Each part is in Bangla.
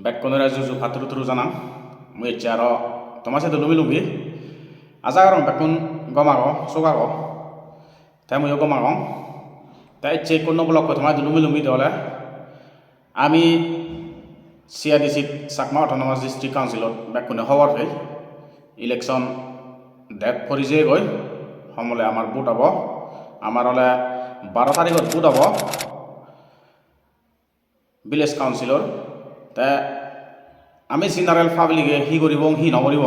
Backkono rajuju patru turu janang mui charo tomase to lumi azagarong backon gomago sogago tamu yo gomago tai che kono blok ko tomase lumi dole ami CIDC Sakma Autonomous District Council backkono hawar fe election date পরিজে গই সমলে আমার ভোট হব আমার হলে 12 তারিখত ভোট হব ভিলেজ কাউন্সিলর তা আমি জেনারেল পাবলিকে হি করিব হি নকরিব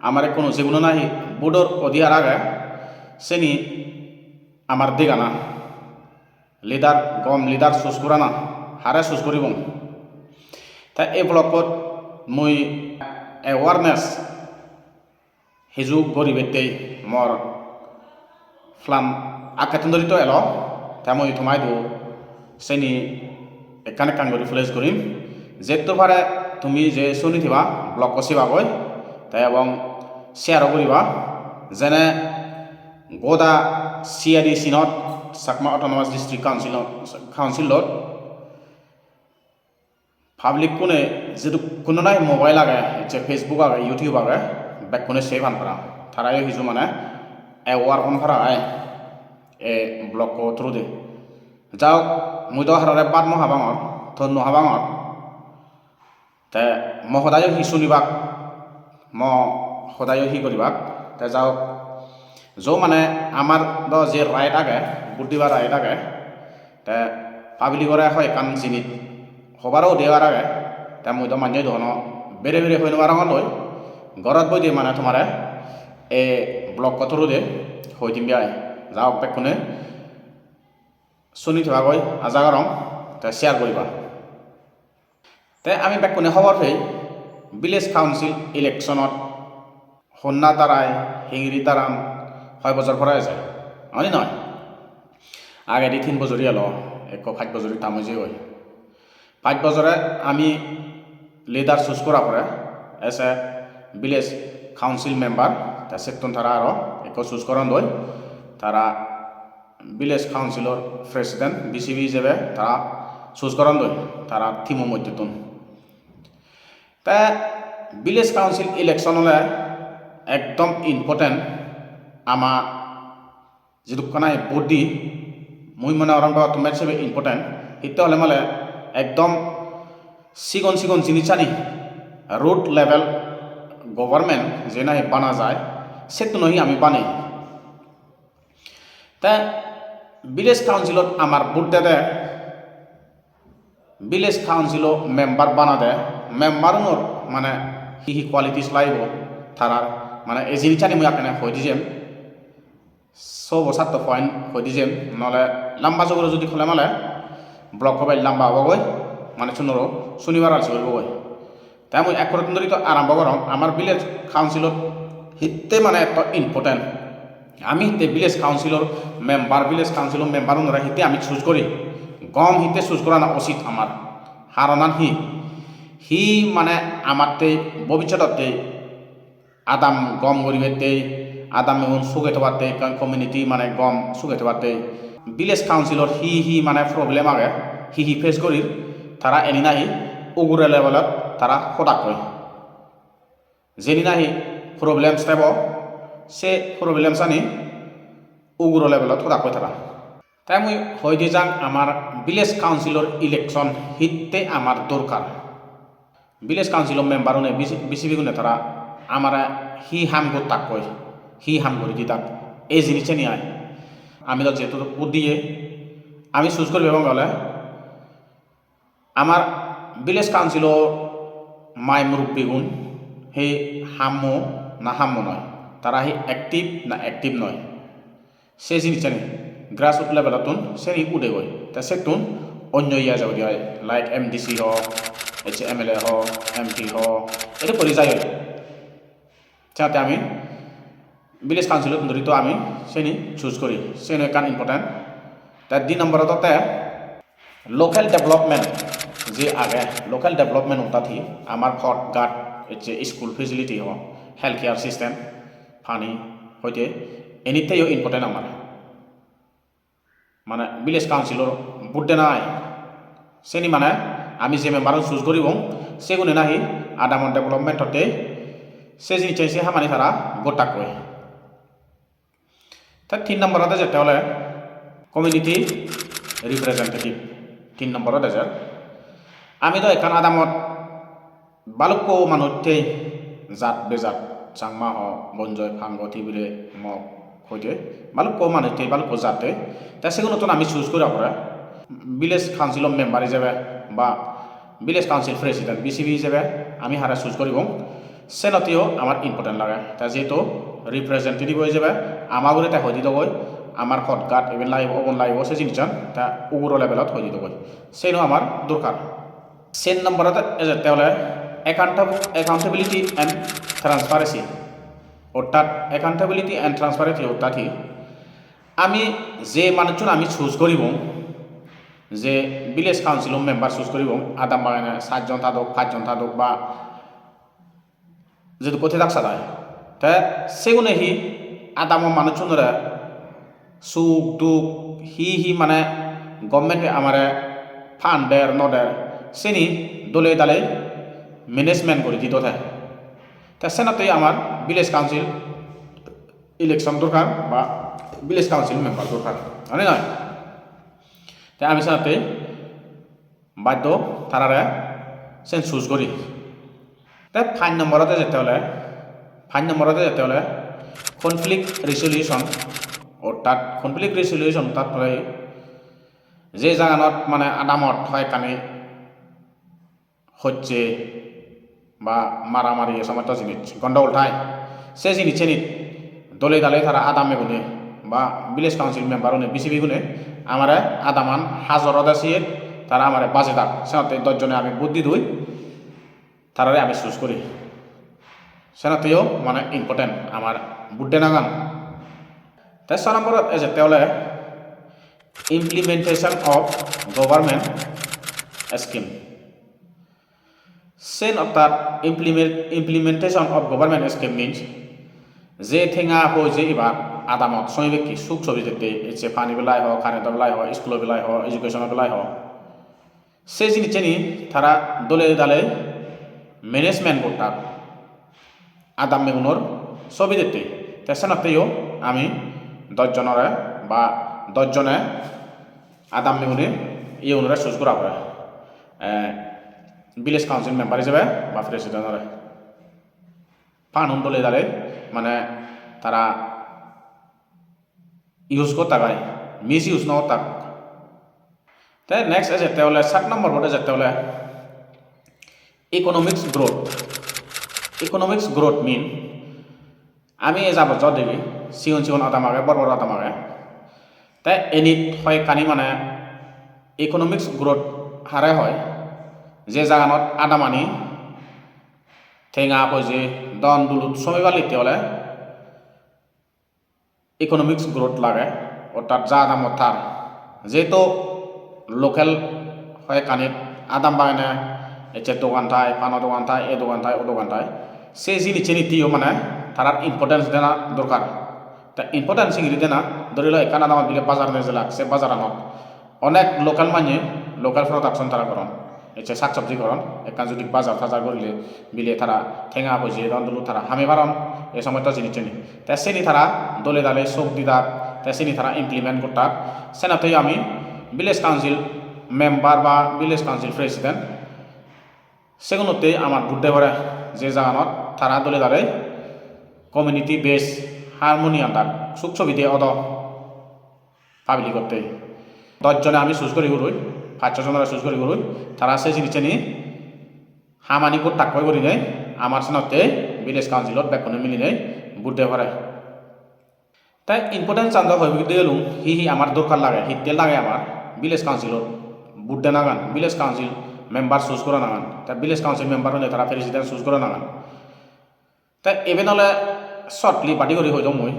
আমার কোনো যেগুলো নাই ভোটর অধিকার আগে সেনি আমার দেগানা লিডার গম লিডার চুজ করা না হারে চুজ করিব তা এই ব্লকত মই এৱাৰনেছ হিজুক গরিবেতেই মর ফ্লাম আকাতন্দরিত এলো তামই থমাই দো সেনি একানে কাঙ্গরি ফ্লেজ করিম যেতো পারে তুমি যে শুনি থিবা ব্লক কসিবা গই তাই এবং শেয়ার করিবা যেনে গোদা CIDC not Chakma autonomous district কাউন্সিলত পাবলিক কোনে যেটো কোনো নাই মোবাইল আগে যে ফেসবুক আগে ইউটিউব আগে backkono save anpara tharayo hizu mane awar on phara ai e blog ko through de jao mui do harare bad mo habangor thonno habangor te mo hodayo hi sunibak mo hodayo hi koribak te jao jo mane amar do je right age buddibar right age te public ore hoy kan jinit hobaro dewar age te mui do manye dono bere hoino barangor loi গরত বই দিয়ে মানে তোমার এ ব্লক কথরু দে হই দিম বিয়াই যাও বেকনে শুনি থাকা গই আজাগরং তা শেয়ার করিবা তে আমি বেকনে খবর ফেই ভিলেজ কাউন্সিল ইলেকশনত হন্না তারাই হিংরি তারাম 6 বছর পরে যায় অনি নয় আগে দি 3 বছরই এলো 5 বছরই তামজি হই 5 বছরে আমি লিডার চুজ করা পরে এসে ভিলেজ কাউন্সিল মেম্বার তা সেক্টন তারা আরো এক চুজ করন দই তারা ভিলেজ কাউন্সিলর প্রেসিডেন্ট বিসিবি হিসেবে তারা চুজ করন দই তারা থিমো মধ্যতুন তা ভিলেজ কাউন্সিল ইলেকশন হলে একদম ইম্পর্টেন্ট আমা যেটু কানাই বডি মুই মনে অরঙ্গ তোমার হিসেবে ইম্পর্টেন্ট হিতে হলে মানে একদম সিগন জিনিসানি রুট লেভেল গভর্নমেন্ট যে না বানা যায় সেতো নহি আমি বানাই তা ভিলেজ কাউন্সিলত আমার ভোট দে ভিলেজ কাউন্সিল মেম্বার বানা দে মেম্বারনোর মানে হি কোয়ালিটিস লাইব তারা মানে এই জিনিসটানি মুই আপনার হই দিজেম 7 পয়েন্ট হই দিজেম নলে লম্বা জগরে যদি খোলে মানে ব্লক হবাই লম্বা হবগই মানে শনিবার আছে হইবগই তাই মই এক ধরি তো আরম্ভ করম আমার ভিলেজ কাউন্সিলত হিতে মানে একটা ইম্পর্টেন্ট আমি হিতে ভিলেজ কাউন্সিলর মেম্বার অনুরা হিতে আমি চুজ করি গম হিতে চুজ করা না উচিত আমার হারনান হি মানে আমারতে ভবিষ্যতে আদাম গম গরিবেতে আদাম এবং সুগে থবাতে কমিউনিটি মানে গম সুগে থবাতে ভিলেজ কাউন্সিলর হি মানে প্রবলেম আগে হি ফেস করি তারা এনি নাহি উগুরে লেভেলত তারা হঠাৎ কয় যেনি নাহি প্রবলেমস থাকব সে প্রবলেমস আনি উগুর লেভেলত হঠাৎ কয় তারা তাই মই হই দি যাং আমার ভিলেজ কাউন্সিলর ইলেকশন হিতে আমার দরকার ভিলেজ কাউন্সিলর মেম্বার উনি বিসিবি গুনে তারা আমার হি হাম গো তাক কয় হি হাম করে দি তাক এই জিনিসে নিয়ে আয় আমি তো যেহেতু ভোট দিয়ে আমি চুজ করব এবং বলে আমার ভিলেজ কাউন্সিলর মাই মুরব্বী গুণ সেই হাম্মো না হাম্মো নয় তারা সেই অ্যাক্টিভ না অ্যাক্টিভ নয় সেই জিনিসটা নেই গ্রাসরুট লেভেলতুন সে উঠে গই তা সেটুন অন্য ইয়া যাব দিয়ে লাইক MDC হোক MLA হোক MP হোক এটা করে যাই যাতে আমি ভিলেজ কাউন্সিলত ধরিত আমি সেনি চুজ করি সেনে কান ইম্পর্টেন্ট তার 2 নম্বরত লোকাল ডেভেলপমেন্ট যে আগে লোকাল ডেভেলপমেন্ট होता थी আমার ফট গাট স্কুল ফেসিলিটি हो हेल्थ केयर सिस्टम पानी হইতে এনিতেও ইম্পর্টেন্ট আমার মানে ভিলেজ কাউন্সিলর ভোট দেনাই সেনি মানে আমি যে মেম্বার চুজ করিব সেগুলো নাহি আদামত ডেভেলপমেন্টতে সে জিনিস সে হামানি তারা গোটা কয় তা 3 নম্বরতে যেতে হলে কমিউনিটি রিপ্রেজেন্টেটিভ 3 নম্বরতে যে আমি তো এখান আদামত বালুক মানুষে জাত বেজাত চাংমা হ বঞ্জয় ফাঙ্গ টিবিরে মগ হইতে বালুক মানুষে বালুক জাতে তা সেগুলো তো আমি চুজ করা পরে ভিলেজ কাউন্সিল মেম্বার হিসেবে বা ভিলেজ কাউন্সিল প্রেসিডেন্ট বিসিবি হিসেবে আমি হারা চুজ করিব সেনতেও আমার ইম্পর্টেন্ট লাগে তা যেহেতু রিপ্রেজেন্টেটিভ হিসেবে আমাগুলো তা হয়ে দিতগৈ আমার হটগাট এবেন লাগিব ওবন লাগিব সে জিনিসজন তা উগ্র লেভেলত হয়ে দিতগৈ সেইনো আমার দরকার সেন নম্বরতে যেতে হলে অ্যাকাউন্টেবিলিটি অ্যান্ড ট্রান্সপারেন্সি অর্থাৎ অ্যাকাউন্টেবিলিটি অ্যান্ড ট্রান্সপারেন্সি অর্থাৎ আমি যে মানুষজন আমি চুজ করিব যে ভিলেজ কাউন্সিল মেম্বার চুজ করিব আদাম বাগানে 7 জন থাকুক 5 জন থাকুক বা যেহেতু কোথায় থাকসা যায় তা সেগুলো হি আদাম মানুষজনরা সুখ দুঃখ হি মানে গভর্নমেন্টে আমার ফান্ডের নদের সেনি দলে দালে ম্যানেজমেন্ট করে দিত তা সেনাতেই আমার ভিলেজ কাউন্সিল ইলেকশন দরকার বা ভিলেজ কাউন্সিল মেম্বার দরকার হয় নয় তাই আমি সেনাতে বাধ্য তারা সেন চুজ করি তাই 5 নম্বরতে যেতে হলে কনফ্লিক্ট রেজলিউশন অর্থাৎ কনফ্লিক্ট রেজলিউশন তারপরে যে জায়গানত মানে আদামত হয় কানে হচ্ছে বা মারামারি সমস্ত জিনিস গন্ডগোল ঠাই সে জিনিস দলে দালে তারা আদামে গুনে বা ভিলেজ কাউন্সিল মেম্বার গুনে বিসিবি গুনে আমার আদামান হাজরত আছে তারা আমার বাজে থাক সেনাতে 10 জনে আমি বুদ্ধি দুই তারারে আমি চুজ করি সেনাতেও মানে ইম্পর্টেন্ট আমার বুদ্ধে নাগান তাই 6 নম্বরত যেতে হলে ইমপ্লিমেন্টেশন অফ গভর্নমেন্ট স্কিম সেন অর্থাৎ implementation of government scheme means যে ঠেঙা হয়ে যে এবার আদামত সঙ্গে কি সুখ ছবি যেতে এসে পানি বেলায় হোক কারেন্টের বেলায় হোক স্কুলের বেলায় হোক এডুকেশনের বেলায় হোক সেই জিনিস তারা দলে দালে ম্যানেজমেন্ট করতাম আদাম মেগুনোর ছবি দিতে তেসেনাতেও আমি 10 জনরে বা 10 জনে আদাম মেগুনে এই অনুরে চুজ করা হয় ভিলেজ কাউন্সিল মেম্বার হিসেবে বা প্রেসিডেন্টরে ফানুন দলে দালে মানে তারা ইউজ করতে পারে মিস ইউজ না তাক তাই নেক্সট যেতে হলে 7 নম্বর বোর্ডে যেতে হলে ইকোনমিক্স গ্রোথ মিন আমি যাব যত দেখি সিগুন আদামাগে বড় আদামাগে তাই এনিট হয় কানি মানে ইকোনমিক্স গ্রোথ হারে হয় যে জাগানত আদামানি ঠেঙা পয়সে দন দুলুত সবাই লিখতে হলে ইকোনমিক্স গ্রোথ লাগে অর্থাৎ যা আদামত তার যেহেতু লোকাল হয় কানি আদাম বাগানে এসে দোকান থায় পানো দোকান থায় এ দোকান থায় ও দোকান থায় সেই জিনিস নীতিও মানে তার ইম্পর্টেন্স দেনা দরকার তা ইম্পর্টেন্স ইংরি দেনা ধরি লো এখানে আদামত দিলে বাজার নিয়ে লাগ সে বাজার আনত অনেক লোকাল মানে লোকাল প্রোডাকশন তারা করেন এসে শাক সবজি করেন এখান যদি বাজার টাজার করলে বিলে তারা ঠেঙা পয়সে দন্দুলু তারা হামে বারণ এই সময়টা জিনিস চিনি তাই সেনি তারা দলে দালে চোখ দিদাক তাই সেনি তারা ইমপ্লিমেন্ট করতাম সেনাতেই আমি ভিলেজ কাউন্সিল মেম্বার বা ভিলেজ কাউন্সিল প্রেসিডেন্ট সেগুলোতে আমার বুদ্ধে ভরে যে জাগানত তারা দলে দালে কমিউনিটি বেস হারমোনিয়াম তাক সুখ ছবি দিয়ে অত পাবলিক করতে 10 জনে আমি চুজ করি গরুই 5 জনের চুজ করি গরুই তারা সেই জিনিস নিয়ে হামানি করে তাক করি নেই আমার সেনতে ভিলেজ কাউন্সিলত বেকনে মিলি নেই বুদ্ধে ভরে তাই ইম্পর্টেন্স চান্দা হয়ে দিলুম হি আমার দরকার লাগে হিতে লাগে আমার ভিলেজ কাউন্সিলত বুদ্ধে নাগান ভিলেজ কাউন্সিল মেম্বার চুজ করা নাগান তাই ভিলেজ কাউন্সিল মেম্বার হলে তারা প্রেসিডেন্ট চুজ করা নাগান তাই এবেন হলে শর্টলি বাটি করে হয়ে যাও মই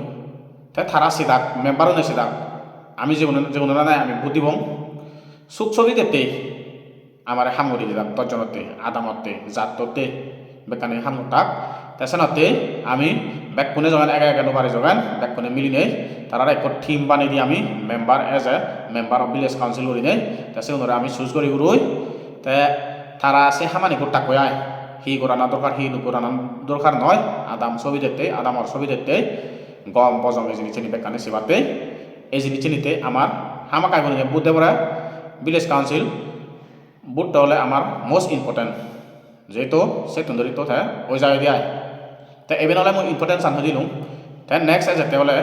তাই তারা সিদাক মেম্বারও নেই সিদাক আমি যেগুলো নাই আমি বুদ্ধি বং সুখ ছবি দেতে আমার হামগরি দিলাম 10 জনতে আদামতে জাততে বেকানে হামতাক তেসেনতে আমি ব্যাকুনে যখন একে বারে যখন ব্যাকুনে মিলি নেই তারা এক টিম বানিয়ে দিয়ে আমি member as a member of village council করি নেই তেসে ওনারা আমি চুজ করি উড়ই তে তারা সে হামানি করতা কয়ায় হি করানা দরকার হি করানা দরকার নয় আদাম ছবি দেখতে আদামর ছবি দেখতে গম বজম এই জিনিস চিনি বেকানে সেবাতে এই জিনিস চিনিতে আমার হামাকাই বলে বুদ্ধে পড়া ভিলেজ কাউন্সিল বুটটা হলে আমার মোস্ট ইম্পর্টেন্ট যেহেতু সে তুন্দরি তো ওই জায়গায় দিয়ে তা এবার হলে মই ইম্পর্টেন্ট সান দিলুম তাই নেক্সট যেতে হলে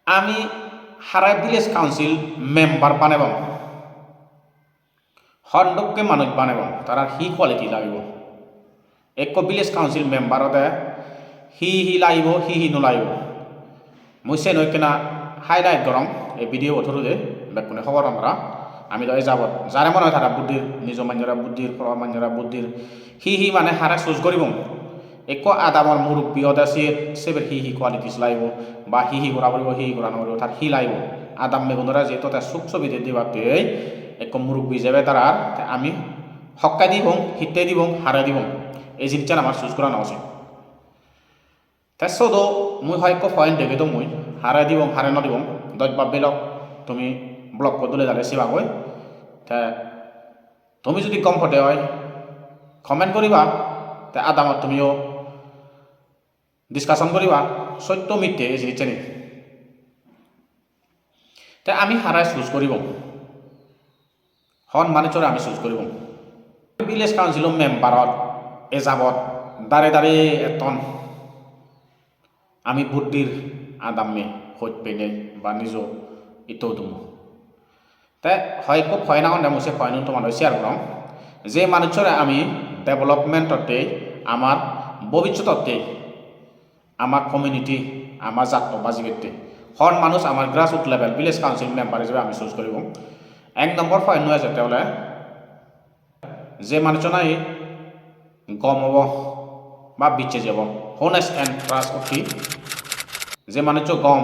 আমি হারাই ভিলেজ কাউন্সিল মেম্বার বানাব হন্ডকে মানুষ বানাব তারা হি কোয়ালিটি লাগিব এক ভিলেজ কাউন্সিল মেম্বারতে হি লাগিব হি নলাগিব মই সে নয় কেনা হাইলাইট করম এই ভিডিও অথর যে বেকুনে খবর আমরা আমি তো যাব যারে মনে হয় তারা বুদ্ধির নিজ মাঞ্জরা বুদ্ধির পর মাঞ্জরা বুদ্ধির হি মানে হারা চুজ করব এক আদামর মুরব্বী অদাসি সেবের হি কোয়ালিটিস লাগিব বা হি করা পড়ব হি করা নড়ব তার হি লাগিব আদাম মেগুনরা যেহেতু তার সুখ ছবিতে দিবাতে এক মুরব্বী যাবে তারা আমি হক্কাই দিব হিতে দিব হারে দিব এই জিনিসটা আমার চুজ করা না উচিত তাই সদো মুই হয় এক পয়েন্ট দেখে তো মুই হারে দিব হারে নদিব দশবার বেলক তুমি ব্লক করে তুলে যালে সেবা কই তা তুমি যদি কমফর্টে হয় কমেন্ট করিবা তা আদামত তুমিও ডিসকাশন করিবা সত্য মিথ্যে এই জিনিস জানি তাই আমি হারায় চুজ করিব হন মানে চলে আমি চুজ করিব ভিলেজ কাউন্সিল মেম্বারত এজাবত দাঁড়ে দাঁড়ে এতন আমি বুদ্ধির আদামে হইত পেনে বা নিজ ইটো দুম তাই হয় খুব হয় না হলে মুছে হয় তোমার শেয়ার করম যে মানুষরে আমি ডেভেলপমেন্টতে আমার ভবিষ্যততে আমার কমিউনিটি আমার জাত বাজিগেতে হন মানুষ আমার grassroot level village council member হিসেবে আমি চুজ করব এক নম্বর পয়েন্ট নয় যেতে হলে যে মানুষজনাই গম হব বা বিচে যাব হোনেস্ট এন্ড ট্রাস্ট উঠি যে মানুষ গম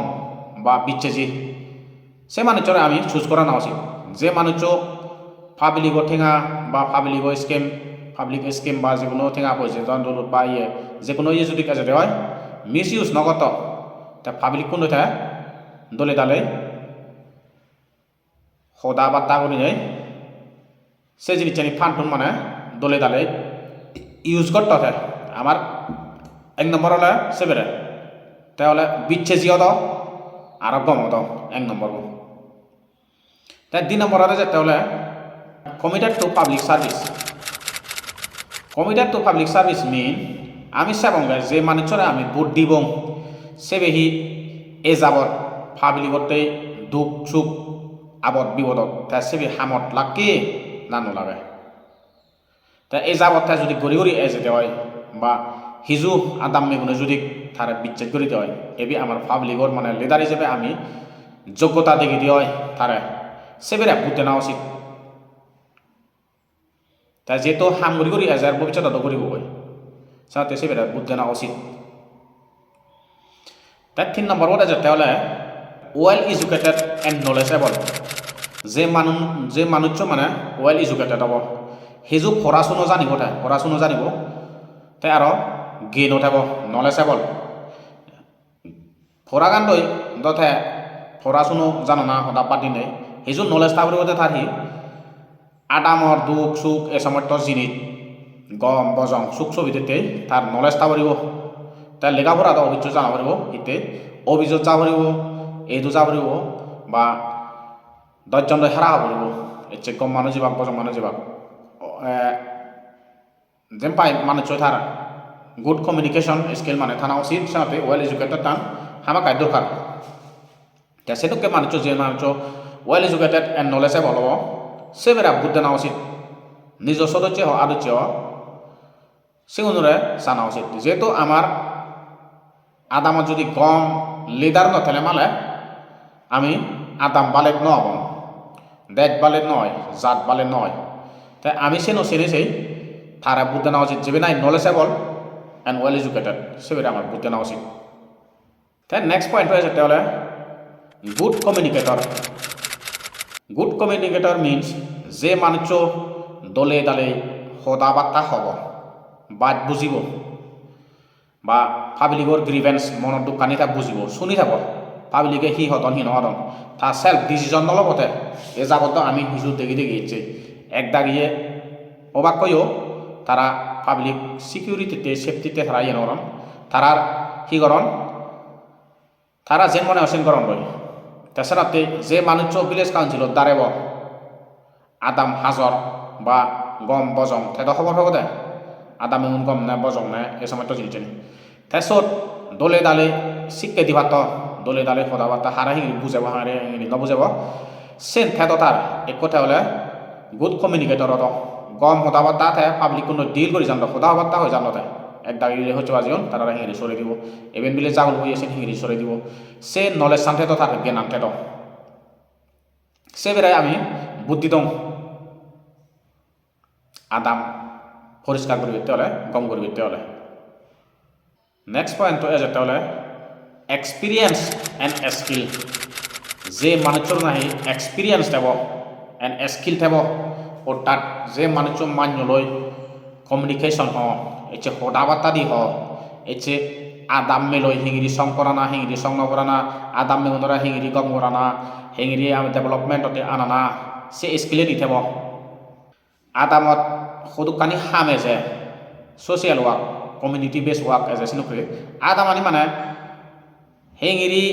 বা বিচেজি সে মানুষরে আমি চুজ করা না উচিত যে মানুষ পাবলিক ঠেঙা বা পাবলিক স্কিম বা যে কোনো ঠেঙা পয়সা দলত বা ইয়ে যে কোনো ইয়ে যদি কাজে হয় মিস ইউজ নগত তা পাবলিক কোনো থাকে দলে দালে সদা বার্তা করে যায় সে জিনিস ফান্ড মানে দলে দালে ইউজ করতে থাকে আমার এক নম্বর হলে সেবেরে তাহলে বিচ্ছে জিও দাও আর গম দাও এক নম্বর তাই 2 নম্বর হলে যেতে হলে committed to public service committed to public service mean আমি সেবঙ্গে যে মানুষরে আমি ভোট দিব সেবেহি এ যাবত পাবলিকতে দুঃখ সুখ আবদ বিপদত তা সেবে হামত লাগে না নোলাগে তা এই যাবতটা যদি গড়ি গড়ি এ যেতে হয় বা হিজু আদাম মেগুনে যদি তারা বিচ্ছেদ করিতে হয় এবি আমার পাবলিকর মানে লিডার হিসেবে আমি যোগ্যতা দেখি দিয়ে হয় তারা সেবেরা বুঝতে না উচিত তা যেহেতু হাম গড়ি গড়ি এজার ভবিষ্যৎ করিব হয় সাথে সেবেরা বুঝতে না উচিত তার 3 নম্বর ওটা যেতে হলে ওয়েল এডুকেটেড এন্ড নলেজেবল যে মানুষ মানে ওয়েল এডুকেটেড হব সিজু পড়াশুনো জানিব তাই আর জ্ঞান উঠাব নলেজেবল পড়াগান দই দথে পড়াশুনো জানো না সদা পাতি নেই সিজু নলেজ থাকবে থাকি আদামর দুঃখ সুখ এ সমস্ত জিনিস গম বজং সুখ ছবিতে তার নলেজ থাকব তার লেখাপড়া অভিযোগ জানা পারিব ইতে অভিযোগ যা পারিব এইটো যা পারিব বা দশজন হারা পারিব এর কম মানুষ যাবাক বজং মানুষ যাবাক যেন পাই মানুষ তার গুড কমিউনিকেশন স্কিল মানে থানা উচিত সাথে ওয়েল এডুকেটেড টান হামাকাই দরকার তা সেটুকে মানুষ যে মানুষ ওয়েল এডুকেটেড এন্ড নলেজেবল হব সেবেরা বুদ্ধি না উচিত নিজ সদস্য হোক আদর্শ সে অনুরে জানা উচিত যেহেতু আমার আদামত যদি কম লিডার নথেলে মালে আমি আদাম বালেক নহব দেশ বালেক নয় জাত বালেক নয় তাই আমি চিনেছি তারা বুদ্ধি না উচিত যে নাই নলেজেবল এন্ড ওয়েল এডুকেটেড সেবেরা আমার বুদ্ধি না উচিত তাই নেক্সট পয়েন্ট হয়েছে তাহলে গুড কমিউনিকেটর মিনস যে মানুষ দলে দালে সদা বার্তা হব বাদ বুঝিব বা পাবলিকৰ গ্রিভেন্স মনত দুখ কানি থাক বুঝিব শুনি থাক পাবলিকে সি হতন সি নহতন তার সেলফ ডিসিশন নলবতে এ যাবত আমি কিছু দেখি ইচ্ছে এক দাগিয়ে অবাক কইও তারা পাবলিক সিকিউরিটিতে সেফটিতে তারা ইয়ে নরম তারার কি করন তারা যেন মনে অসেন করন বই তাছাড়াতে যে মানুষ ভিলেজ কাউন্সিলত দাঁড়াব আদাম হাজর বা গম বজং তেতো খবর হব দে আদাম এমন গম নে বজং নে এ সময় তো জিনিস তেসত দলে দালে শিক্ষা দিবাত দলে দালে কথাবার্তা হারা হিঙি বুঝাব হারে হিঙি নবুঝাব সেন থেতো তার এক কথা হলে গুড কমিউনিকেটর গম কথাবার্তা থাকে পাবলিক কোনো ডিল করে জানতো কথাবার্তা হয়ে জানতো এক দাগিলে হচ্ছে আজিও তারা হিঙি সরে দিব এবেন বিলে জাগল হয়ে এসে হিঙি সরে দিব সে নলেজ সানতে তো তার জ্ঞান থেতো সে বেড়ায় আমি বুদ্ধি দং আদাম পরিষ্কার করে দিতে হলে গম করে দিতে হলে নেক্সট পয়েন্ট তো যেতে হলে এক্সপিরিয়েন্স এন্ড স্কিল যে মানুষের নাহি এক্সপিরিয়েন্স দেব এন্ড স্কিল দেব ও তার যে মানুষ মান্য লই কমিউনিকেশন হ এছে হদাবার্তা দি হ এছে আদাম মেলই হিঙিরি সং করানা হিঙিরি সং নকরানা আদাম মেগুনরা হিঙিরি গম করানা হিঙিরি আমি ডেভেলপমেন্টতে আনানা সে স্কিলে দি থাকব আদামত সদুকানি হামে যে social work community base work as a সিনুকরি আদামানি মানে হিঙিরি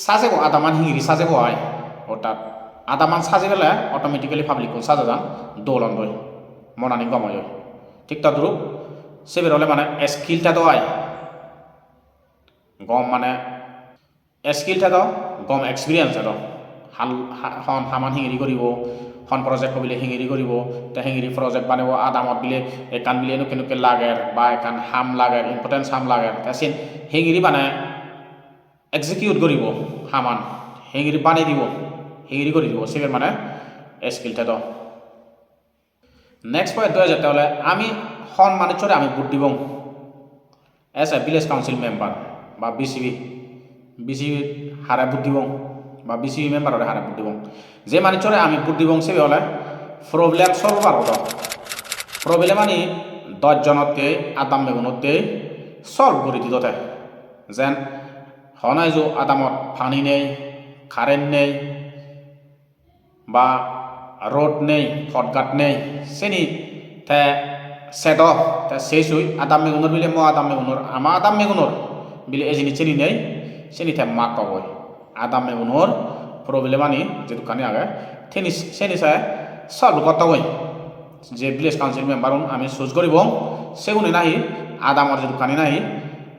সাজেব আদামান হিঙিরি সাজেব হয় অর্থাৎ আদামান সাজে গেলে অটোমেটিক্যালি পাবলিক সাজা যান দৌলন দই মনানি গময় ঠিক তদ্রুপ সে বেরোলে মানে স্কিলটা তো হয় গম মানে স্কিলটা তো গম এক্সপিরিয়েন্স তো হাল হন হামান হিঙিরি কৰিব হন প্রজেক্ট বিলে হিঙিরি কৰিব তে হিঙিরি প্রজেক্ট বানাব আদামত বিলে একান বিলে নুকে নুকে লাগে বা একান হাম লাগে ইম্পর্টেন্স হাম লাগে তাছিন হিঙিরি মানে এক্সিকিউট কৰিব হামান হিঙিরি বানাই দিব হিঙিরি করে দিব সেবের মানে স্কিলটা তো নেক্সট পয়েন্ট হয়ে যেতে হলে আমি হন মানে চলে আমি ভোট দিব as a village council member বা বিসিবি হারা ভোট দিব বা বিসিবি মেম্বারের হারা ভোট দিব যে মানে চলে আমি ভোট দিব সে হলে প্রবলেম সলভার হতো প্রবলেম আনি 10 জনতে আদাম মেগুনতে সলভ করে দিত যেন হনাই যে আদামত পানি নেই কারেন্ট নেই বা রোড নেই ফটঘাট নেই সেনি তে সেদ তে শেষ হই আদাম মেগুনর বিলে ম আদাম মেগুনর আমা আদাম মেগুনর বিলে এজিনি চেনি নেই সেনি তে মা কবই আদাম মেগুনর প্রবলেম আনি যে দোকানে আগে থেনি সেনি সে সলভ করতে হই যে ভিলেজ কাউন্সিল মেম্বার আমি চুজ করিব সেগুনি নাহি আদামর যে দোকানে নাহি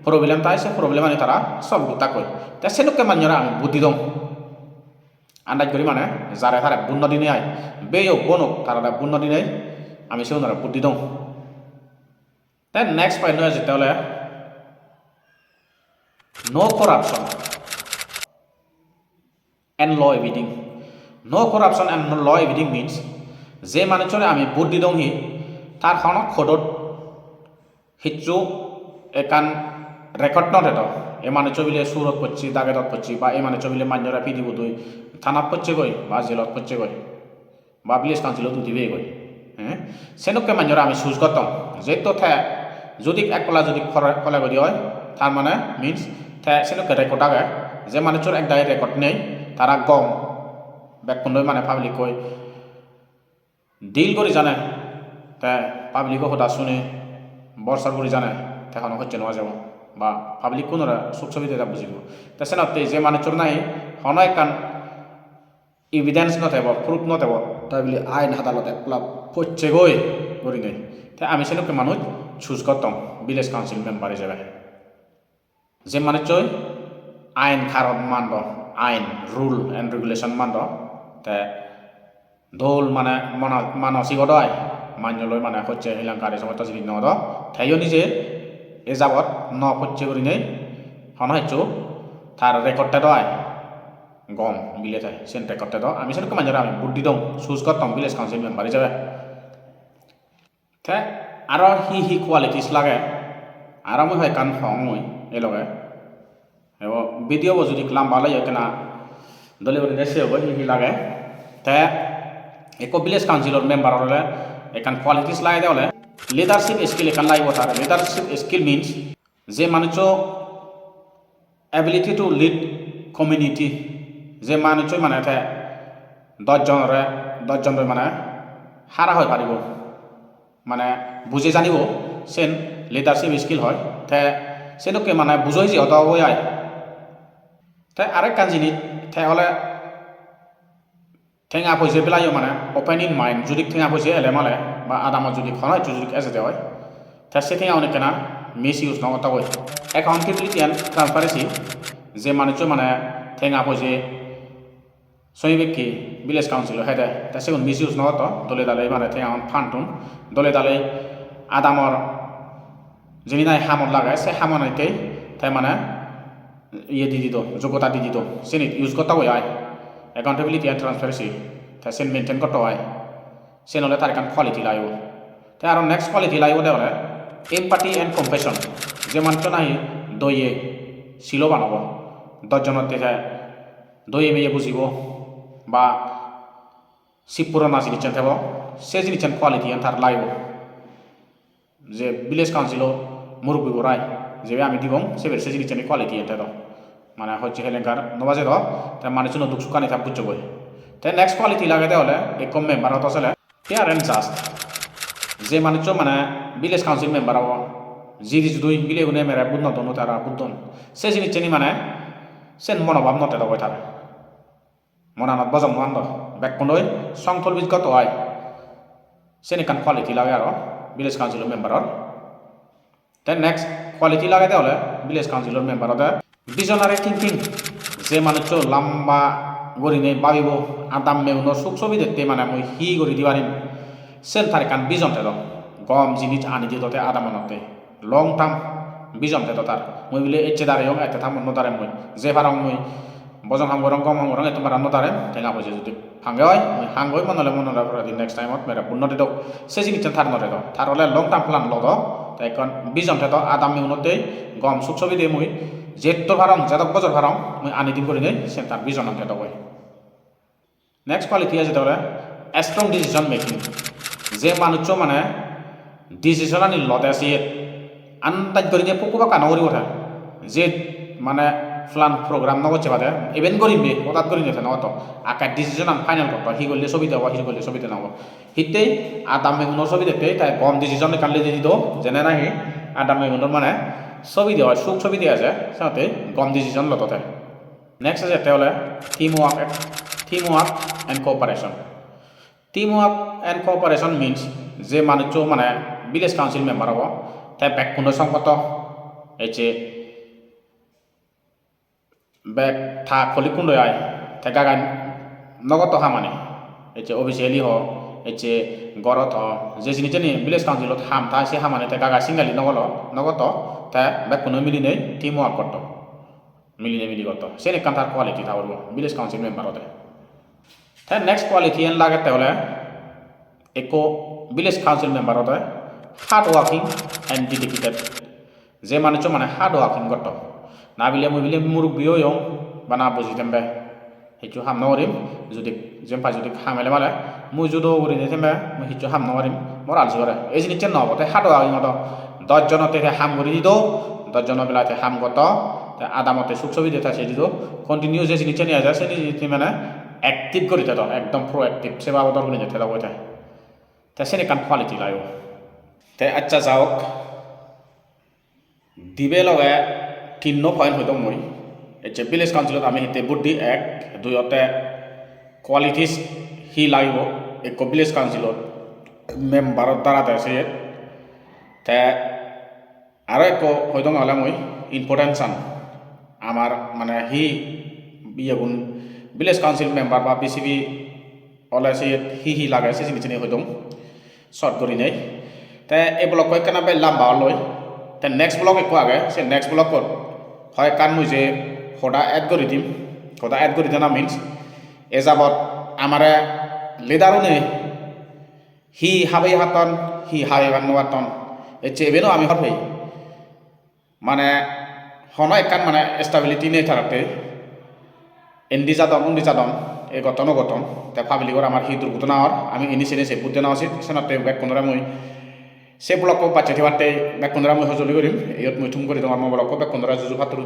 প্রবলেম তাই সে প্রবলেম আনি তারা সলভ করতে কই তে সেনুকে মান্যরা আমি বুদ্ধি দং আন্দাজ করি মানে যারা তারা বুন্ন দিনে আয় বেও বনুক তারা বুন্ন দিনে আমি সে ওনারা বুদ্ধি দং তাই নেক্সট পয়েন্ট হয়ে যেতে হলে no corruption and law abiding no corruption and law abiding means যে মানুষরে আমি বুদ্ধি দং হি তার হন খোদত হিচু একান রেকর্ড নট এত এ মানুষ বিলে সুরত পড়ছি দাগেদত পড়ছি বা এই মানুষ বিলে মান্যরা ফি দিব তুই থানাত পড়ছে গই বা জেলত পড়ছে গই বা ভিলেজ কাউন্সিলত দিবে গই হ্যাঁ সেনুকে মান্যরা আমি চুজ করতাম যেহেতু থে যদি একলা যদি ফলে করি হয় তার মানে মিনস থে সেনুকে রেকর্ড আগে যে মানুষের এক দায় রেকর্ড নেই তারা গম ব্যাকুণ্ড মানে পাবলিক কই ডিল করে জানে তে পাবলিকও কথা শুনে বর্ষার করে জানে তখন হচ্ছে নেওয়া যাব বা পাবলিক কোনরা সুখ সুবিধা বুঝিব তা সেনাতে যে মানুষের নাই হনয় কান ইভিডেন্স নথাব প্রুফ নথাব তাই বলে আইন আদালতে একলা পড়ছে গই করি নেই তাই আমি সেনুকে মানুষ চুজ করতাম ভিলেজ কাউন্সিল মেম্বার হিসেবে যে মানুষ আইন কারণ মানব আইন রুল এন্ড রেগুলেশন মানব তে দোল মানে মানসিকতা মান্যলয় মানে হচ্ছে হিলাংকারী সময় তসবির নদ তাইও নিজে এ যাবত ন হচ্ছে করি নেই হন হচ্ছে তার রেকর্ডটা দয় গম বিলে থাকে সেন রেকর্ডটা দাও আমি সেরকম মাঝে আমি বুদ্ধি দম চুজ করতাম ভিলেজ কাউন্সিল মেম্বার হিসাবে তে আরো হি কোয়ালিটিস লাগে আর আমি হয় কান ফং মই এ লগে এবং ভিডিও যদি লাম্বা লাগে কেনা দলীয় সে হবো হি লাগে তে এক ভিলেজ কাউন্সিলর মেম্বার হলে এখান কোয়ালিটিস লাগে দেওয়া লিডারশিপ স্কিল এখান লাগবে তার লিডারশিপ স্কিল মিনস যে মানুষ এবিলিটি টু লিড কমিউনিটি যে মানুষ মানে 10 জনের মানে হাৰা হৈ পাৰিব মানে বুজি জানিব সেন লিডাৰশ্বিপ স্কিল হয় তে সেনকে মানে বুঝাই যে হতা হই আয় তাই আরেক কান জিনিস তাই হলে ঠেঙা পয়সা পেলাইও মানে ওপেন ইন মাইন্ড যদি ঠেঙা পয়সা এলে মালে বা আদামত যদি খনাই যদি এসে হয় তা সে ঠেঙা অনেক কেনা মিস ইউজ নগতা হয় অ্যাকাউন্টেবিলিটি অ্যান্ড ট্রান্সপারেন্সি যে মানুষ মানে ঠেঙা পয়সা সহি ব্যক্তি ভিলেজ কাউন্সিল হেদে তা সেগুন মিস ইউজ নগত দলে দালে মানে ঠেঙা ফান্টুন দলে দালে আদামর যিনি নাই হামত লাগায় সে হামনাইতেই তাই মানে ইয়ে দি দিত যোগ্যতা দি দিত সেনি ইউজ করতে হয় অ্যাকাউন্টেবিলিটি অ্যান্ড ট্রান্সপারেন্সি তাই সেন মেনটেন করতে হয় সে নলে তার এখান কোয়ালিটি লাইব তাই আর নেক্সট কোয়ালিটি লাইব দেওয়ালে এমপাটি অ্যান্ড কম্পেশন যে মানুষ নাহি দইয়ে শিল বানাব দশজনের দেখে দইয়ে মেয়ে বুঝিব বা শিবপুরা না জিনিস থাকব সে জিনিস কোয়ালিটি তার লাইব যে ভিলেজ কাউন্সিল মুরব্বী রায় যে আমি দিব সে জিনিস কোয়ালিটি এনতে দাও মানে হচ্ছে হেলেঙ্কার নবাজে দাও তাই মানুষ দুঃখ সুখানি থাক বুঝছো বই তাই নেক্সট কোয়ালিটি লাগাইতে হলে এই কম মেম্বার হতো আসলে ফেয়ার অ্যান্ড জাস্ট যে মানুষ মানে ভিলেজ কাউন্সিল মেম্বার হব যি দুই বিলে গুনে মেরা বুদ্ধ দন তারা বুদ্ধন সে জিনিস মানে সে মনোভাব নতে দাও তার মনানত বজম আন্দ ব্যাককুণ্ডই সংথল বিগত হয় সেন এখান কোয়ালিটি লাগে আর ভিলেজ কাউন্সিলর মেম্বারর দেন নেক্সট কোয়ালিটি লাগাইতে হলে village councillor member visionary thinking যে মানুষ লম্বা গড়ি নেই ভাবিব আদাম মেউন সুখ ছবি দেখতে মানে মই হি গড়ি দিবারিম সেন তার এখান বিজন তেদ গম জিনিস আনি দিতে আদামনতে লং টার্ম বিজন তেদ তার মই বলে এচে দাঁড়াইও এতে থাম নদারে মই যে ভারং মই বজন হামগরং গম হামগরং এত মারা নদারে ঠেঙা পয়সা যদি ফাঙ্গে হয় মই হাঙ্গই মনলে মনলে নেক্সট টাইমত মেরা পুণ্য দেদ সে জিনিস থার নরে দাও তার হলে লং টার্ম প্ল্যান লদ তাই এখন বিজন তেদ আদাম মেউনতে গম সুখ ছবি দিয়ে মই যেত ভারং যেতক বছর ভারং মই আনি দিন করে নেই সে তার বিজন তেদ হয় নেক্সট কোয়ালিটি আছে তাহলে স্ট্রং ডিসিশন মেকিং যে মানুষ মানে ডিসিশন আনি লদে আছে আন্দাজ করে নিয়ে পুকুবা কানা করি ওঠে যে মানে প্ল্যান প্রোগ্রাম নগছে বাদে ইভেন্ট করিবি হঠাৎ করে নিয়েছে নগত আকার ডিসিশন আন ফাইনাল করতো হি করলে ছবি দেওয়া হি করলে ছবিতে নব হিতেই আদাম মেগুনের ছবি দেখতে তাই কম ডিসিশন কানলে দিয়ে দিত যেনে নাহি আদাম মেগুনের মানে ছবি দেওয়া সুখ ছবি দেওয়া আছে সাথে কম ডিসিশন লততে নেক্সট আছে তাহলে team work and cooperation team work and cooperation means যে মানুষ মানে ভিলেজ কাউন্সিল মেম্বার হব তাই ব্যাককুণ্ড সংকট এচে ব্যাগ থা খলিকুণ্ড আয় তাই গাগা নগত হা মানে এচে অফিসিয়ালি হ এচে গরত হ যে জিনিস ভিলেজ কাউন্সিলত হাম তা সে হামানে তাই গাগা সিঙ্গালি নগত তাই ব্যাককুণ্ড মিলিনে টিম ওয়ার্ক করত মিলি করত সে নেকান তার কোয়ালিটি থাকব ভিলেজ কাউন্সিল মেম্বার হতে তাই নেক্সট কোয়ালিটি এন লাগাতে হলে একো ভিলেজ কাউন্সিল মেম্বার হতে হার্ড ওয়ার্কিং অ্যান্ড ডেডিকেটেড যে মানুষ মানে হার্ড ওয়ার্কিং করত না বিলে মই বিলে মুরব্বী হইও বা না বুঝি তেমবে সেইটো হাম নকরিম যদি যেমপা যদি হামেলে মালে মুই যদিও করি নে তেমবে মই সেইটো হাম নকরিম মোর আলসি করে এই জিনিস নহব তাই হার্ড ওয়ার্কিং হতো দশজনতে হাম করে দিত দশজনের বেলাতে হাম কত আদামতে সুখ ছবি দিয়ে সে দিত কন্টিনিউ যে জিনিস নিয়ে যায় সেই জিনিস মানে অ্যাক্টিভ করে দিত একদম প্রো অ্যাক্টিভ সেবা বদল করে যেতে দাও ওইটা তাই সে কান কোয়ালিটি লাইব তাই আচ্ছা যাওক দিবে লগে 3 পয়েন্ট হইতো মই এতে ভিলেজ কাউন্সিলত আমি হিতে বুদ্ধি 1 2তে কোয়ালিটিস হি লাগিব এক ভিলেজ কাউন্সিলত মেম্বারত দ্বারা আছে তে আর এক হইতো নহলে মই ইম্পর্টেন্সান আমার মানে হি ইয়ে গুণ ভিলেজ কাউন্সিল মেম্বার বা বিসিবি ওলাই সে হি লাগে সে জিনিস নিয়ে হইতো শর্ট করি নেই তাই এই ব্লক কেনা পাই লাম্বা লই তাই নেক্সট ব্লক একো আগে সে নেক্সট ব্লকত হয় কান মুই যে সদা এড করে দিম সদা এড করে দিনা মিনস এ যাবত আমারে লিডারও নেই হি হাবি হাতন হি হাবি বান্নবাতন এই চেবেনও আমি হরফেই মানে হন একান মানে স্টেবিলিটি নেই থাকতে এন্দি যাদন এই গঠন তে পাবলিকর আমার হি দুর্ঘটনা হর আমি এনি সেনে সে বুদ্ধি না উচিত সেনাতে ব্যাক কোনরা মই সে ব্লক বাচ্চা থাকতে ব্যাক কোনরা মই হজলি করিম ইয়ত মই থুম করি তোমার ব্লক ব্যাক কোনরা জুজু ফাতুরু